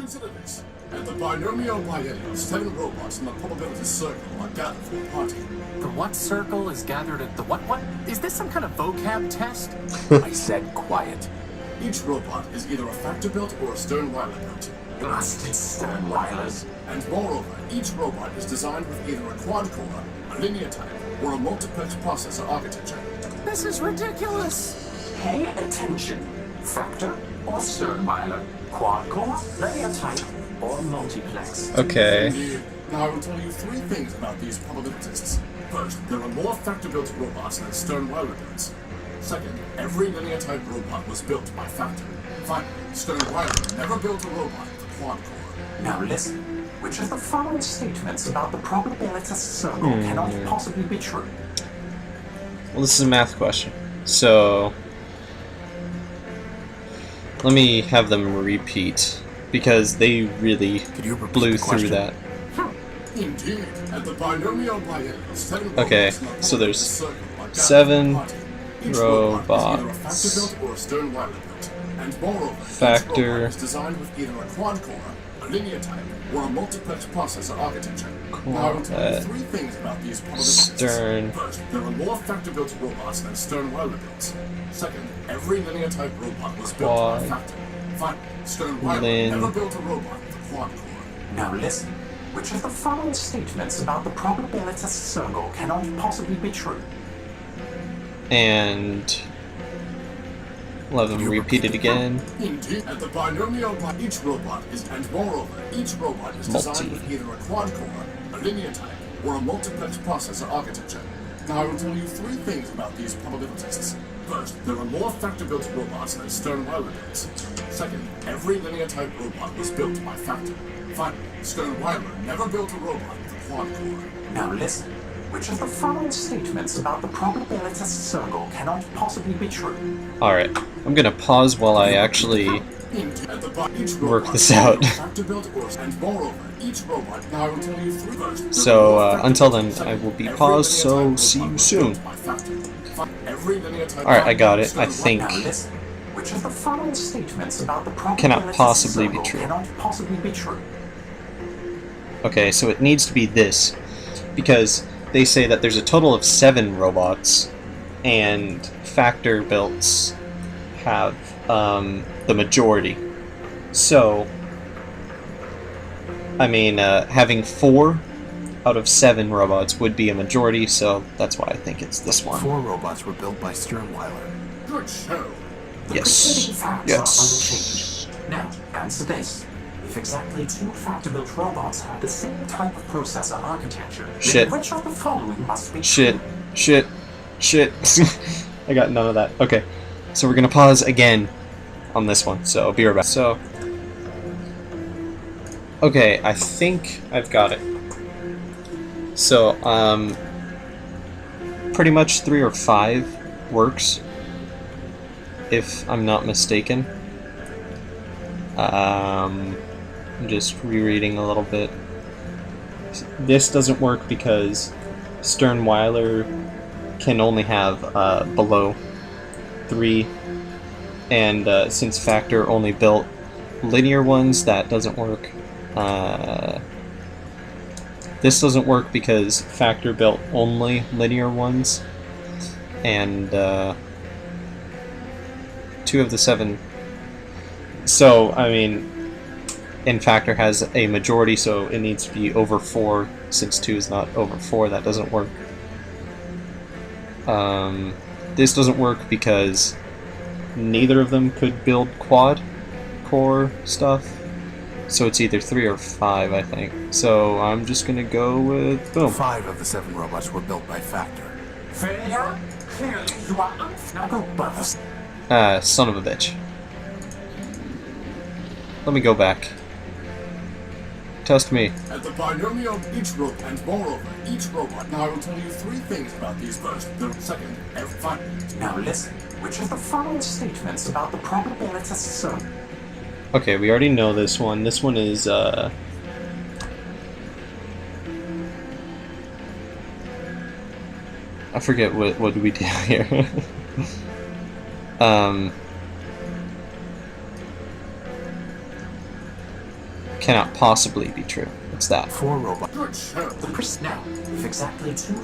consider this. At the binomial biennial, 7 robots in the probability circle are gathered for a party. The what circle is gathered at the what? Is this some kind of vocab test? I said quiet. Each robot is either a factor-built or a Sternweiler built. Blasted Sternweilers. And moreover, each robot is designed with either a quad-core, a linear type, or a multiplex processor architecture. This is ridiculous. Pay attention. Factor or Sternweiler. Quad core, linear type, or multiplex. Okay. Indeed. Now I will tell you 3 things about these probabilitists. First, there are more factor-built robots than Sternweiler builds. Second, every linear type robot was built by Factor. Finally, Sternweiler never built a robot with a quad core. Now listen. Which of the following statements about the probabilitist circle cannot possibly be true? Well, this is a math question. So let me have them repeat, because they really blew through that. Indeed, at the binomial biennial, 7 Okay, robots in the so there's circle are gathered 7 for a party. Each robot is either a robots. factor-built or a Sternweiler built. And moreover, each Factor. robot is designed with either a quad core, a linear type, or a multiplex processor architecture. Now I will tell you 3 things about these probabilities. Stern. First, there are more factor-built robots than Sternweiler builds. Second, every linear type robot was built by Quad. Factor. Finally, Sternweiler Lin. never built a robot with a quad core. Now listen. Which of the following statements about the probabilitist circle cannot possibly be true? And let them repeat it again. Indeed, at the binomial each robot is, and moreover, each robot is designed with either a quad core, a linear type, or a multiplex processor architecture. Now I will tell you 3 things about these probabilitists. First, there are more factor-built robots than Sternweiler builds. Second, every linear type robot was built by Factor. Finally, Sternweiler never built a robot with a quad core. Now listen. Which of the following statements about the probabilitist circle cannot possibly be true? Alright, I'm gonna pause while I actually work this out. And moreover, each robot, now I will tell you 3 first. So, until then, I will be paused, so see you soon. Alright, I got it, I think. Now listen. Which of the following statements about the Cannot probabilitist possibly be circle true. cannot possibly be true? Okay, so it needs to be this, because they say that there's a total of 7 robots, and factor builds have the majority. So, I mean, having 4 out of 7 robots would be a majority, so that's why I think it's this one. 4 robots were built by Sternweiler. Good show. The Yes. preceding facts Yes. are unchanged. Now, answer this. If exactly 2 factor-built robots have the same type of processor architecture, Shit. then which of the following must be Shit. true? Shit. I got none of that. Okay, so we're gonna pause again on this one, so I'll be right back. So, okay, I think I've got it. So, pretty much 3 or 5 works, if I'm not mistaken. I'm just rereading a little bit. This doesn't work because Sternweiler can only have below 3, and since Factor only built linear ones, that doesn't work. This doesn't work because Factor built only linear ones, and 2 of the 7. So, I mean, and Factor has a majority, so it needs to be over 4. Since 2 is not over 4, that doesn't work. This doesn't work because neither of them could build quad core stuff. So it's either 3 or 5, I think. So I'm just gonna go with boom. 5 of the 7 robots were built by Factor. Failure? Clearly, you are unsnuggled births. Son of a bitch. Let me go back. Test me. At the binomial each robot, and moreover, each robot. Now I will tell you 3 things about these first. The second, every finally. Now listen. Which of the following statements about the probabilitist circle? Okay, we already know this one. This one is, I forget what do we do here. cannot possibly be true. It's that. 4 robots. Good show. Now, if exactly 2,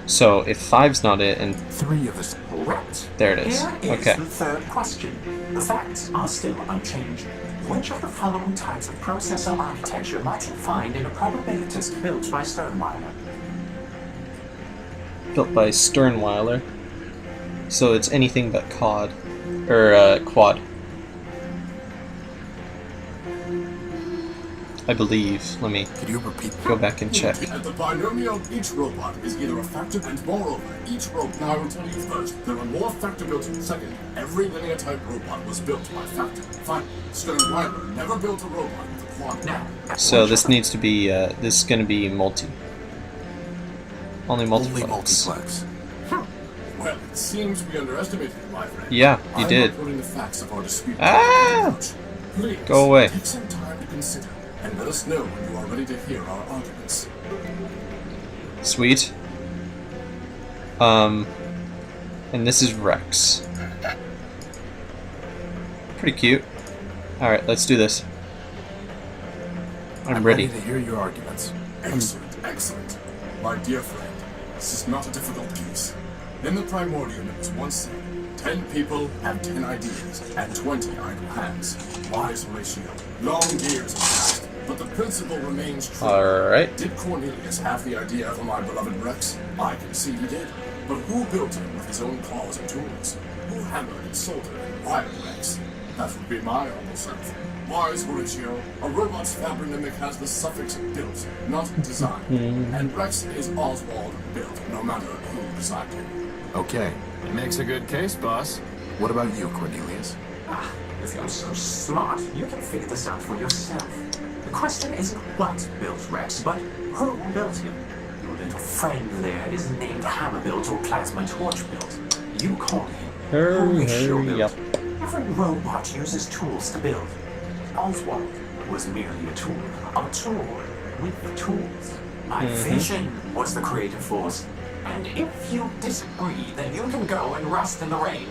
So if 5's not it, and 3 of us. Correct. there it is. Here is Okay. the third question. The facts are still unchanged. Which of the following types of processor architecture might you find in a probabilitist built by Sternweiler? Built by Sternweiler. So it's anything but COD. Or quad. I believe. Let me Could you repeat? go back and check. At the binomial, each robot is either a factor, and moreover, each robot. Now I will tell you first, there are more factor built. Second, every linear type robot was built by factor. Finally, Sternweiler never built a robot with a quad. Now, So this needs to be, this is going to be multi. Only multiplex. Well, it seems we underestimated you, my friend. Yeah, you I'm did. uploading the facts of our dispute. Ah! Please, Go away. take some time to consider, and let us know when you are ready to hear our arguments. Sweet. And this is Rex. Pretty cute. Alright, let's do this. I'm ready. to hear your arguments. Excellent, excellent. My dear friend, this is not a difficult case. In the Primordium, it was once said, 10 people have 10 ideas, and 20 idle hands. Wise Horatio. Long years have passed, but the principle remains true. Alright. Did Cornelius have the idea for my beloved Rex? I can see he did. But who built him with his own claws and tools? Who hammered and soldered and wired Rex? That would be my humble self. Wise Horatio, a robot's fabronymic has the suffix built, not designed. And Rex is Oswald built, no matter who designed him. Okay. It makes a good case, boss. What about you, Cornelius? If you're so smart, you can figure this out for yourself. The question isn't what built Rex, but who built him. Your little friend there is named Hammerbuilt or Plasma Torchbuilt. You call him Horatio Hurry Built. up. Every robot uses tools to build. Oswald was merely a tool with tools. My vision was the creative force. And if you disagree, then you can go and rust in the rain.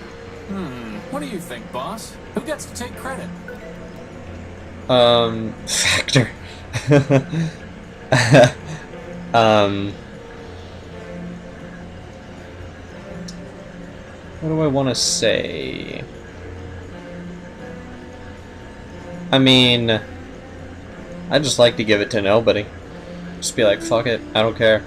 What do you think, boss? Who gets to take credit? Factor. What do I want to say? I mean, I just like to give it to nobody. Just be like, fuck it, I don't care.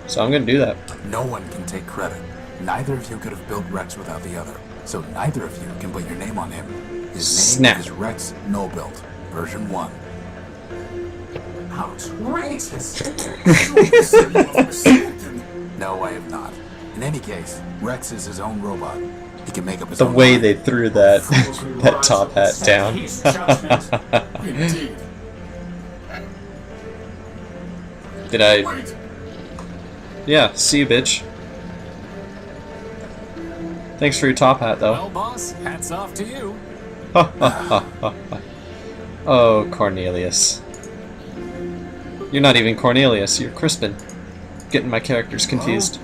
So I'm gonna do that. No one can take credit. Neither of you could have built Rex without the other, so neither of you can put your name on him. His Snap. name is Rex Nullbuilt, version 1. Outrageous. No, I have not. In any case, Rex is his own robot. He can make up his The own way mind. they threw that that top hat down. His judgment. Indeed. Did I? Wait, Yeah, see you, bitch. Thanks for your top hat, though. Well, boss, hats off to you. Oh, Cornelius. You're not even Cornelius, you're Crispin. Getting my characters confused.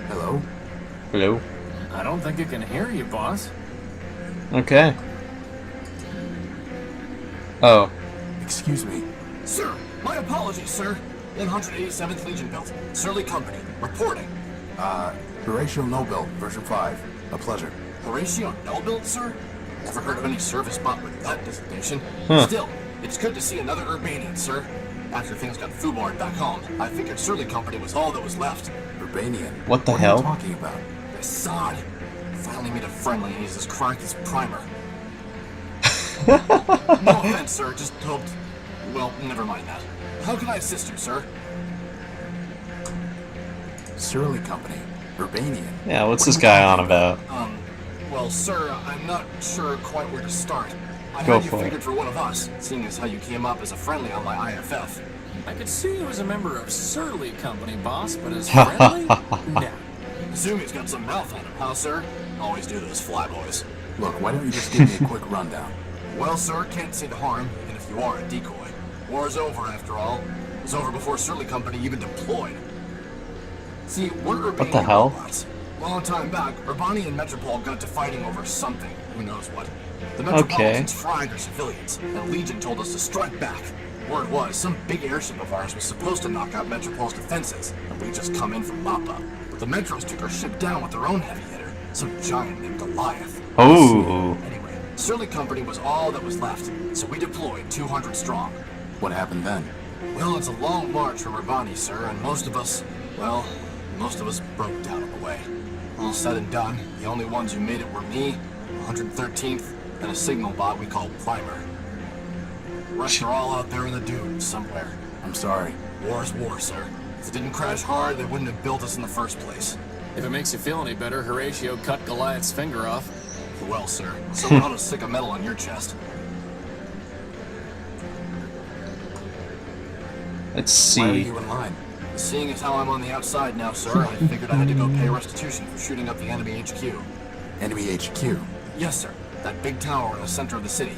Hello? Hello? I don't think it can hear you, boss. Okay. Oh. Excuse me. sir, my apologies, sir. 187th Legion built. Surly Company, reporting. Horatio Nullbuilt, version 5. A pleasure. Horatio Nullbuilt, sir? Never heard of any service bot with that designation. Huh. Still, it's good to see another Urbanian, sir. After things got foobarred back home, I figured Surly Company was all that was left. Urbanian. What the What hell? are you talking about? This sod. Finally made a friendly and he's as cracked as primer. No offense, sir, just hoped... Well, never mind that. How can I assist you, sir? Surly Company. Urbanian. Yeah, what's this guy on about? Well, sir, I'm not sure quite where to start. I Go had you for it. figured for one of us, seeing as how you came up as a friendly on my IFF. I could see you as a member of Surly Company, boss, but as friendly? Nah. Zumi's got some mouth on him, huh, sir? Always do those flyboys. Look, why don't you just give me a quick rundown? Well, sir, can't see the harm, even if you are a decoy. War's over, after all. It was over before Surly Company even deployed. See, we're Urbanian What the hell? robots. Long time back, Urbani and Metropol got to fighting over something. Who knows what. The Okay. Metropolitans fried our civilians, and Legion told us to strike back. Word was, some big airship of ours was supposed to knock out Metropol's defenses, and we just come in for mop-up. But the Metros took our ship down with their own heavy hitter, some giant named Goliath. Oh. Anyway, Surly Company was all that was left, so we deployed 200 strong. What happened then? Well, it's a long march from Urbani, sir, and most of us broke down on the way. All said and done, the only ones who made it were me, 113th, and a signal bot we call Primer. The rest are all out there in the dunes somewhere. I'm sorry. War's war, sir. If it didn't crash hard, they wouldn't have built us in the first place. If it makes you feel any better, Horatio cut Goliath's finger off. Well, sir, someone ought to stick a medal on your chest. Let's Why are see. you in line? Seeing as how I'm on the outside now, sir, I figured I had to go pay restitution for shooting up the enemy HQ. Enemy HQ. Yes, sir. That big tower in the center of the city.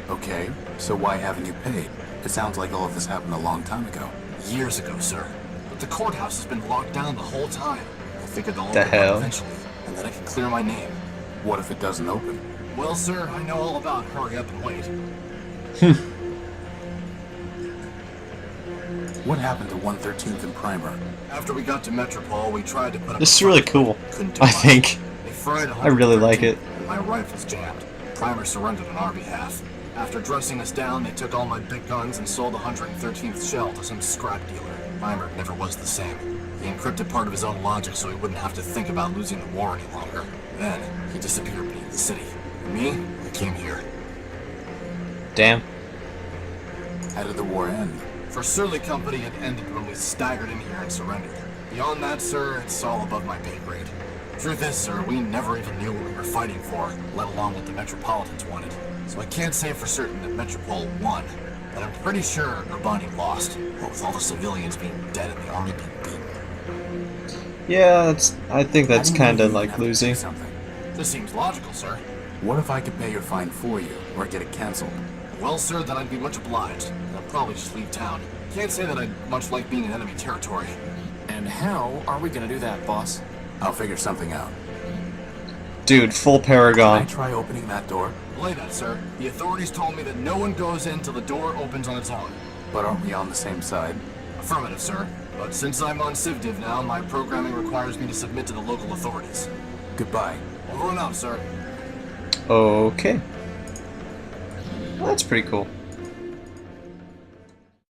Okay, so why haven't you paid? It sounds like all of this happened a long time ago. Years ago, sir. But the courthouse has been locked down the whole time. I figured they'll The open hell? up eventually, and then I can clear my name. What if it doesn't open? Well, sir, I know all about hurry up and wait. What happened to 113th and Primer? After we got to Metropol, we tried to put up This is a really fight. cool. Couldn't do I much. think. They fried I really like 113th, it. And my rifle's jammed. Primer surrendered on our behalf. After dressing us down, they took all my big guns and sold the 113th shell to some scrap dealer. Primer never was the same. He encrypted part of his own logic so he wouldn't have to think about losing the war any longer. Then, he disappeared beneath the city. Me, I came here. Damn. How did the war end? For Surly Company, it ended when we staggered in here and surrendered. Beyond that, sir, it's all above my pay grade. Truth is, sir, we never even knew what we were fighting for, let alone what the Metropolitans wanted. So I can't say for certain that Metropol won, but I'm pretty sure Urbani lost, what with all the civilians being dead and the army being beaten. Yeah, I think that's How do you know kind of you like have to pay losing. something? This seems logical, sir. What if I could pay your fine for you, or get it canceled? Well, sir, then I'd be much obliged, and I'd probably just leave town. Can't say that I'd much like being in enemy territory. And how are we gonna do that, boss? I'll figure something out. Dude, full Can I Paragon. try opening that door? Belay that, sir. The authorities told me that no one goes in till the door opens on its own. But aren't we on the same side? Affirmative, sir. But since I'm on CivDiv now, my programming requires me to submit to the local authorities. Goodbye. Over and out, sir. Okay. Well, that's pretty cool.